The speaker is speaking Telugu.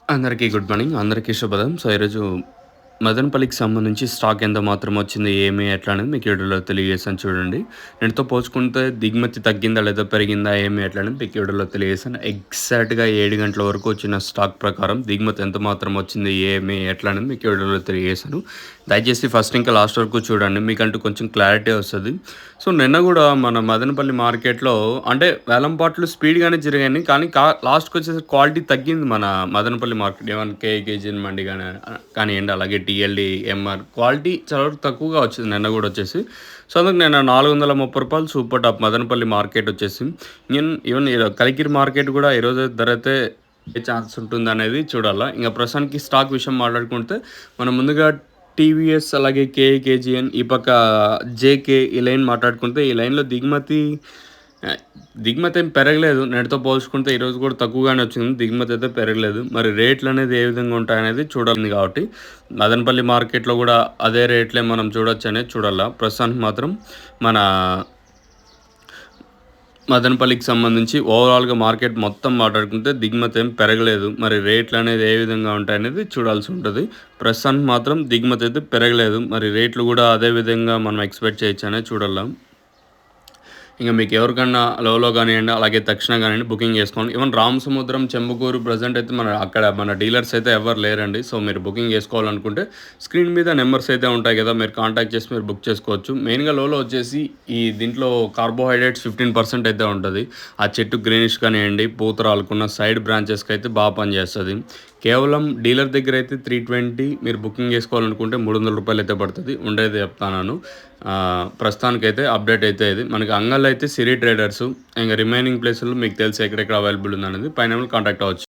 అందరికీ గుడ్ మార్నింగ్. అందరికీ శుభోదయం. సో, ఈరోజు మదనపల్లికి సంబంధించి స్టాక్ ఎంత మాత్రం వచ్చింది, ఏమి, ఎట్లా అనేది మీకు ఈ వీడియోలో తెలియజేశాను చూడండి. నిన్నటితో పోల్చుకుంటే దిగుమతి తగ్గిందా లేదా పెరిగిందా, ఏమి, ఎట్లా అనేది మీకు ఈ వీడియోలో తెలియజేశాను. ఎగ్జాక్ట్‌గా 7 గంటల వరకు వచ్చిన స్టాక్ ప్రకారం దిగుమతి ఎంత మాత్రం వచ్చింది, ఏమి, ఎట్లా అనేది మీకు ఈ వీడియోలో తెలియజేశాను. దయచేసి ఫస్ట్ ఇంకా లాస్ట్ వరకు చూడండి. మీకంటూ కొంచెం క్లారిటీ వస్తది. సో, నిన్న గూడా మన మదనపల్లి మార్కెట్‌లో అంటే వేలంపాట్లు స్పీడ్‌గానే జరిగాయి. కానీ లాస్ట్‌కొచ్చేసరికి క్వాలిటీ తగ్గింది మన మదనపల్లి మార్కెట్. ఏవన్ కేజీఎన్ మండి కానియండి, అలాగే టీఎల్‌డి, ఎంఆర్ క్వాలిటీ చాలా వరకు తక్కువగా వచ్చింది నిన్న గూడా వచ్చేసి. సో, అందుకు నిన్న రూ. 430 సూపర్ టాప్ మదనపల్లి మార్కెట్ వచ్చేసి. ఈవెన్ కలికిరి మార్కెట్ గూడా ఈరోజు ధర అయితే ఏ ఛాన్స్ ఉంటుందనేది చూడాలా. ఇంక ప్రస్తుతానికి స్టాక్ విషయం మాట్లాడుకుంటే మనం ముందుగా టీవీఎస్ అలాగే కేజీఎన్ ఈ పక్క జేకే ఈ లైన్ మాట్లాడుకుంటే ఈ లైన్‌లో దిగుమతి ఏం పెరగలేదు. నిన్నటితో పోల్చుకుంటే ఈరోజు కూడా తక్కువగానే వచ్చింది. దిగుమతి అయితే పెరగలేదు. మరి రేట్లనేది ఏ విధంగా ఉంటాయనేది చూడాలి కాబట్టి మదనపల్లి మార్కెట్‌లో కూడా అదే రేట్లే మనం చూడొచ్చనేది చూడాలా. ప్రస్తుతానికి మాత్రం మన మదనపల్లికి సంబంధించి ఓవరాల్‌గా మార్కెట్ మొత్తం మాట్లాడుకుంటే దిగుమతి ఏం పెరగలేదు. మరి రేట్లనేది ఏ విధంగా ఉంటాయనేది చూడాల్సి ఉంటది. ప్రస్తుతానికి మాత్రం దిగుమతి అయితే పెరగలేదు. మరి రేట్లు కూడా అదే విధంగా మనం ఎక్స్‌పెక్ట్ చేయొచ్చనేది చూడాల. ఇంక మీకు ఎవరికన్నా లోలో గానియండి, అలాగే తక్షణ గానియండి బుకింగ్ చేసుకోండి. ఈవెన్ రామసముద్రం, చెంబకూరు ప్రెజెంట్ అయితే మన డీలర్స్ అయితే ఎవరు లేరండి. సో, మీరు బుకింగ్ చేసుకోవాలనుకుంటే స్క్రీన్ మీద నెంబర్స్ అయితే ఉంటాయి కదా! మీరు కాంటాక్ట్ చేసి మీరు బుక్ చేసుకోవచ్చు. మెయిన్‌గా లోలో వచ్చేసి దీంట్లో కార్బోహైడ్రేట్స్ 15% అయితే ఉంటది. ఆ చెట్టు గ్రీనిష్ కానియండి, పూత రాలుకున్న సైడ్ బ్రాంచెస్‌కి అయితే పనిచేస్తది. కేవలం డీలర్ దగ్గర అయితే 320 మీరు బుకింగ్ చేసుకోవాలనుకుంటే రూ. 300 అయితే పడుతది. ఉండేది చెప్తాన్నాను. ప్రస్తుతానికైతే అప్డేట్ అయితే ఇది. మనకి అంగల్లో అయితే సిరి ట్రేడర్సు, ఇంక రిమైనింగ్ ప్లేసుల్లో మీకు తెలిసి ఎక్కడెక్కడ అవైలబుల్ ఉందనేది పైన కాంటాక్ట్ అవ్వచ్చు.